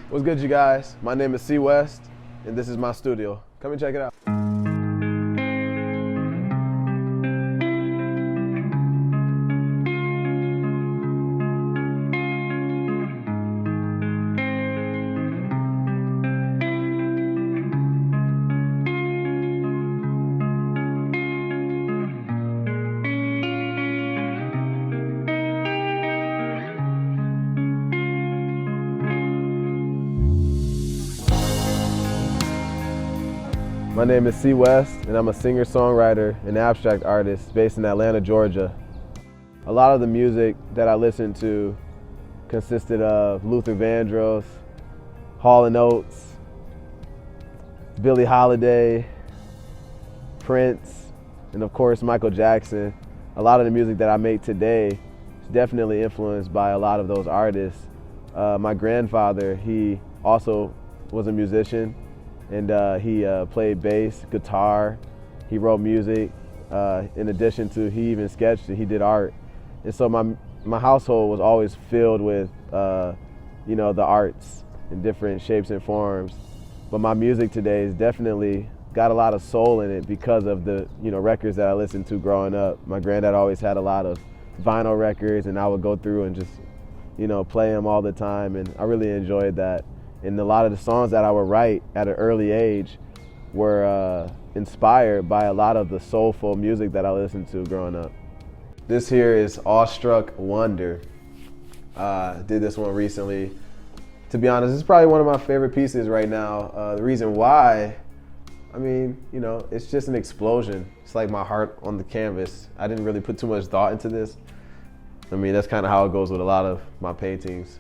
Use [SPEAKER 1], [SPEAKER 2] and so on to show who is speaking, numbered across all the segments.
[SPEAKER 1] What's good, you guys? My name is C West, and this is my studio. Come and check it out. My name is C West, and I'm a singer-songwriter and abstract artist based in Atlanta, Georgia. A lot of the music that I listened to consisted of Luther Vandross, Hall & Oates, Billie Holiday, Prince, and of course Michael Jackson. A lot of the music that I make today is definitely influenced by a lot of those artists. My grandfather, he also was a musician, and he played bass, guitar, he wrote music. In addition to, he even sketched and he did art. And so my household was always filled with the arts in different shapes and forms. But my music today has definitely got a lot of soul in it because of the records that I listened to growing up. My granddad always had a lot of vinyl records, and I would go through and just play them all the time, and I really enjoyed that. And a lot of the songs that I would write at an early age were inspired by a lot of the soulful music that I listened to growing up. This here is Awestruck Wonder. Did this one recently. To be honest, it's probably one of my favorite pieces right now. The reason why, it's just an explosion. It's like my heart on the canvas. I didn't really put too much thought into this. That's kind of how it goes with a lot of my paintings.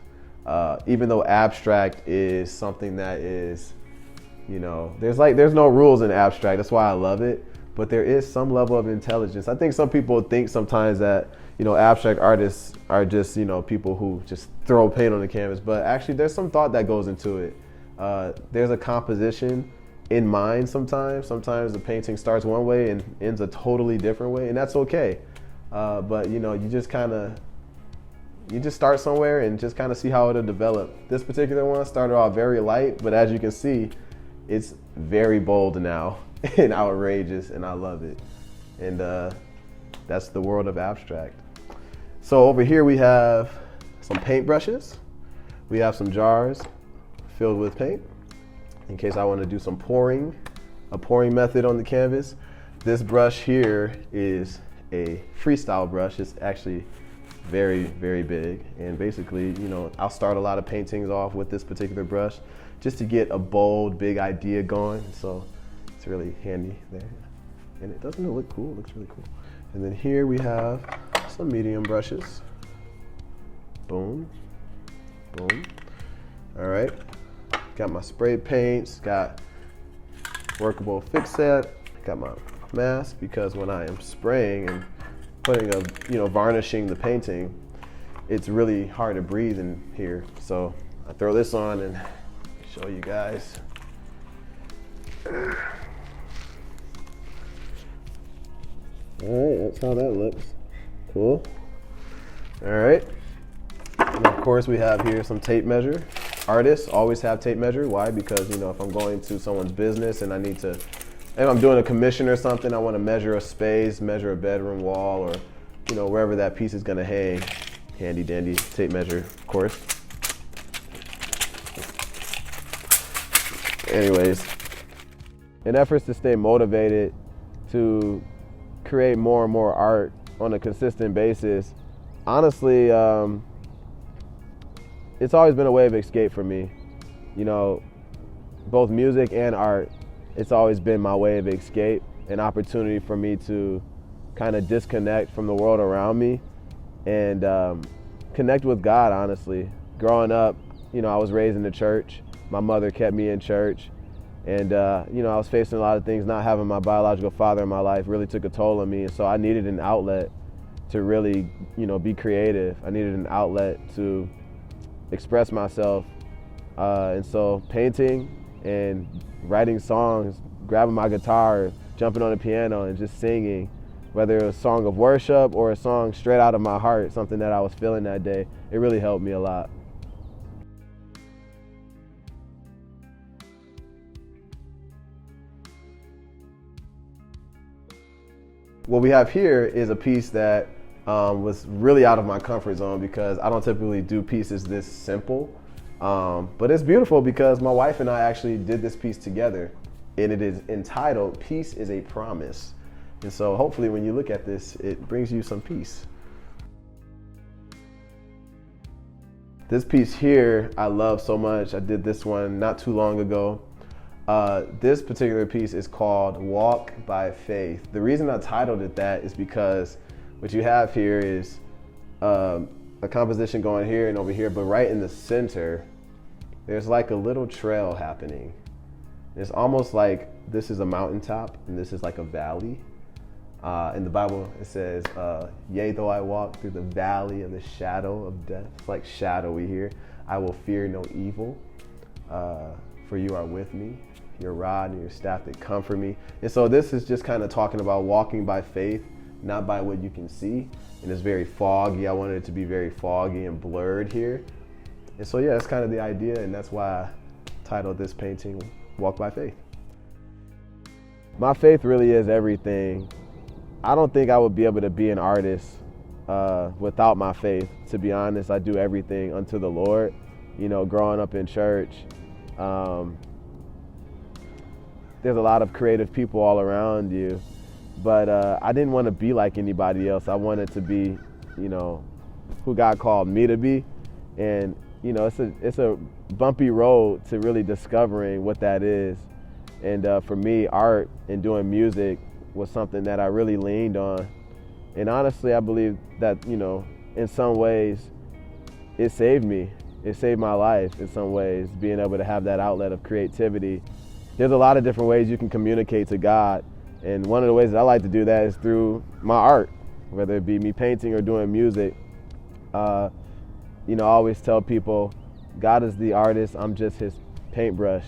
[SPEAKER 1] Even though abstract is something that is, there's no rules in abstract. That's why I love it. But there is some level of intelligence. I think some people think sometimes that, abstract artists are just, people who just throw paint on the canvas. But actually, there's some thought that goes into it. There's a composition in mind sometimes. Sometimes the painting starts one way and ends a totally different way, and that's okay. But you just start somewhere and just kind of see how it'll develop. This particular one started off very light, but as you can see, it's very bold now and outrageous, and I love it. And that's the world of abstract. So over here we have some paintbrushes. We have some jars filled with paint in case I want to do some pouring, a pouring method on the canvas. This brush here is a freestyle brush. It's actually very, very big, and basically, I'll start a lot of paintings off with this particular brush just to get a bold, big idea going. So it's really handy there, and it doesn't look cool? It looks really cool. And then here we have some medium brushes. Boom, boom. All right, got my spray paints, got workable fix set, got my mask, because when I am spraying and varnishing the painting, it's really hard to breathe in here. So I throw this on and show you guys. All right, that's how that looks. Cool. All right. And of course we have here some tape measure. Artists always have tape measure. Why? Because if I'm going to someone's business and if I'm doing a commission or something, I want to measure a space, measure a bedroom wall, or wherever that piece is going to hang. Handy dandy tape measure, of course. Anyways, in efforts to stay motivated to create more and more art on a consistent basis, honestly, it's always been a way of escape for me. Both music and art, it's always been my way of escape, an opportunity for me to kind of disconnect from the world around me and connect with God, honestly. Growing up, I was raised in the church. My mother kept me in church, and I was facing a lot of things. Not having my biological father in my life really took a toll on me, and so I needed an outlet to really, be creative. I needed an outlet to express myself, and so painting and writing songs, grabbing my guitar, jumping on the piano and just singing, whether it was a song of worship or a song straight out of my heart, something that I was feeling that day, it really helped me a lot. what we have here is a piece that was really out of my comfort zone because I don't typically do pieces this simple. But it's beautiful because my wife and I actually did this piece together, and it is entitled "Peace is a Promise." And so hopefully when you look at this, it brings you some peace. This piece here, I love so much. I did this one not too long ago. This particular piece is called Walk by Faith. The reason I titled it that is because what you have here is a composition going here and over here, but right in the center, there's like a little trail happening. It's almost like this is a mountaintop and this is like a valley. In the Bible, it says, yea, though I walk through the valley of the shadow of death. It's like shadowy here. I will fear no evil, for you are with me. Your rod and your staff, they comfort me. And so this is just kind of talking about walking by faith, not by what you can see. And it's very foggy. I wanted it to be very foggy and blurred here. And so yeah, that's kind of the idea, and that's why I titled this painting, Walk by Faith. My faith really is everything. I don't think I would be able to be an artist without my faith. To be honest, I do everything unto the Lord. You know, growing up in church, there's a lot of creative people all around you, but I didn't want to be like anybody else. I wanted to be, you know, who God called me to be. And, you know, it's a bumpy road to really discovering what that is. And for me, art and doing music was something that I really leaned on. And honestly, I believe that, you know, in some ways, it saved me. It saved my life in some ways, being able to have that outlet of creativity. There's a lot of different ways you can communicate to God. And one of the ways that I like to do that is through my art, whether it be me painting or doing music. You know, I always tell people, God is the artist, I'm just his paintbrush.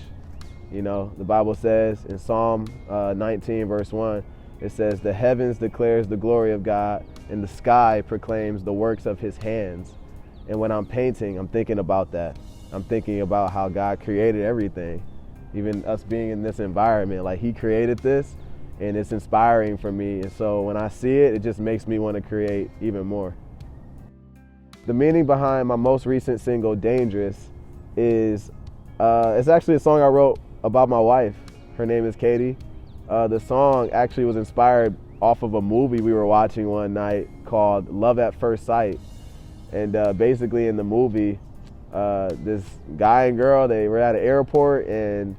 [SPEAKER 1] You know, the Bible says in Psalm 19, verse 1, it says, the heavens declares the glory of God, and the sky proclaims the works of his hands. And when I'm painting, I'm thinking about that. I'm thinking about how God created everything, even us being in this environment. Like, he created this, and it's inspiring for me. And so when I see it, it just makes me want to create even more. The meaning behind my most recent single, Dangerous, is it's actually a song I wrote about my wife. Her name is Katie. The song actually was inspired off of a movie we were watching one night called Love at First Sight. And basically in the movie, this guy and girl, they were at an airport and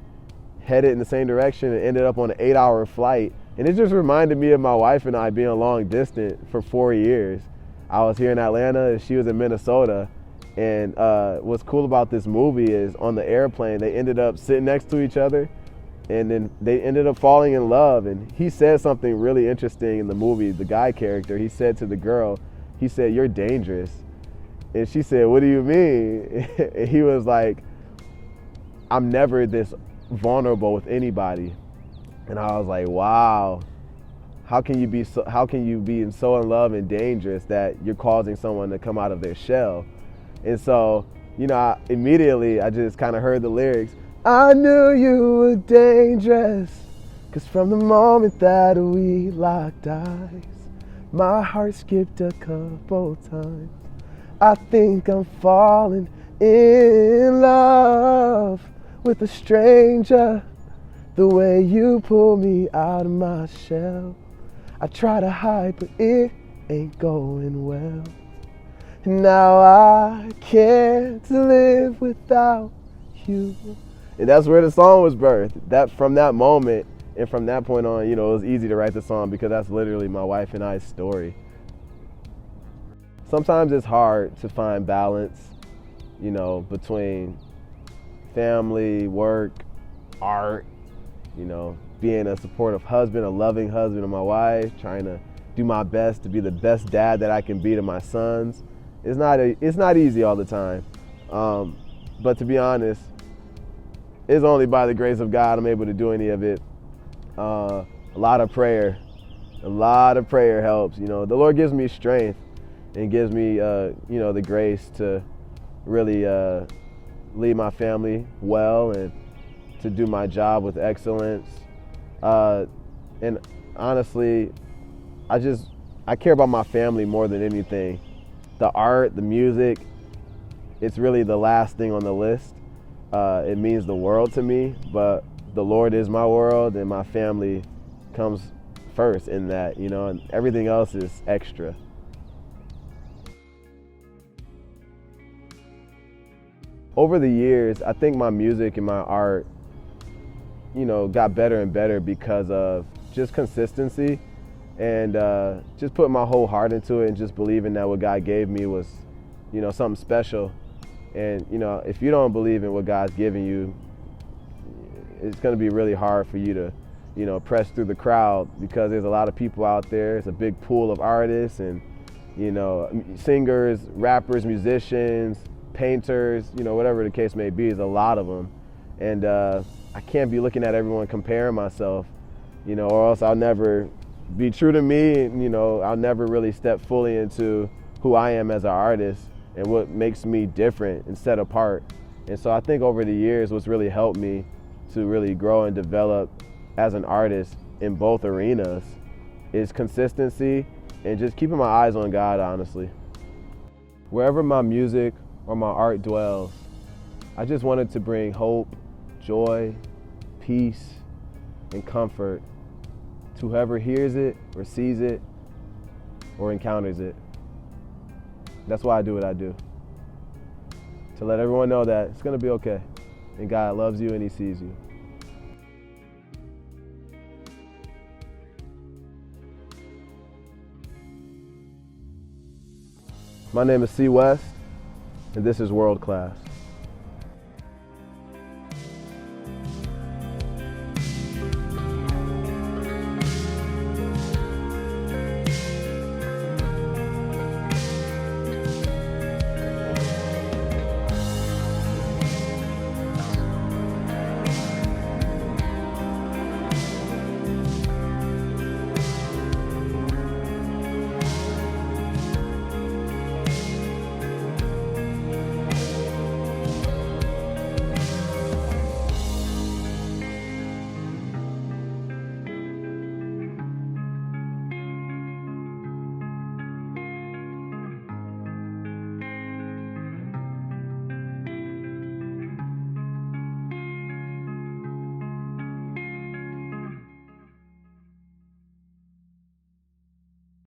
[SPEAKER 1] headed in the same direction and ended up on an 8-hour flight. And it just reminded me of my wife and I being long distance for 4 years. I was here in Atlanta and she was in Minnesota. And what's cool about this movie is on the airplane, they ended up sitting next to each other, and then they ended up falling in love. And he said something really interesting in the movie, the guy character. He said to the girl, he said, "You're dangerous." And she said, "What do you mean?" And he was like, "I'm never this vulnerable with anybody." And I was like, wow, how can you be so in love and dangerous that you're causing someone to come out of their shell? And so, you know, immediately I just kind of heard the lyrics. I knew you were dangerous, 'cause from the moment that we locked eyes, my heart skipped a couple times. I think I'm falling in love with a stranger, the way you pull me out of my shell. I try to hide, but it ain't going well. Now I can't live without you. And that's where the song was birthed. That from that moment and from that point on, you know, it was easy to write the song because that's literally my wife and I's story. Sometimes it's hard to find balance, you know, between family, work, art, you know, being a supportive husband, a loving husband to my wife, trying to do my best to be the best dad that I can be to my sons. It's not easy all the time, but to be honest, it's only by the grace of God I'm able to do any of it. A lot of prayer helps. You know, the Lord gives me strength and gives me, you know, the grace to really lead my family well and to do my job with excellence. And honestly, I care about my family more than anything. The art, the music, it's really the last thing on the list. It means the world to me, but the Lord is my world, and my family comes first in that, you know, and everything else is extra. Over the years, I think my music and my art, you know, got better and better because of just consistency and just putting my whole heart into it and just believing that what God gave me was, you know, something special. And, you know, if you don't believe in what God's giving you, it's going to be really hard for you to, you know, press through the crowd, because there's a lot of people out there. It's a big pool of artists and, you know, singers, rappers, musicians, painters, you know, whatever the case may be. There's a lot of them. And I can't be looking at everyone comparing myself, you know, or else I'll never be true to me, and, you know, I'll never really step fully into who I am as an artist and what makes me different and set apart. And so I think over the years, what's really helped me to really grow and develop as an artist in both arenas is consistency and just keeping my eyes on God, honestly. Wherever my music or my art dwells, I just wanted to bring hope, joy, peace, and comfort to whoever hears it or sees it or encounters it. That's why I do what I do. To let everyone know that it's gonna be okay, and God loves you and He sees you. My name is C. West, and this is World Class.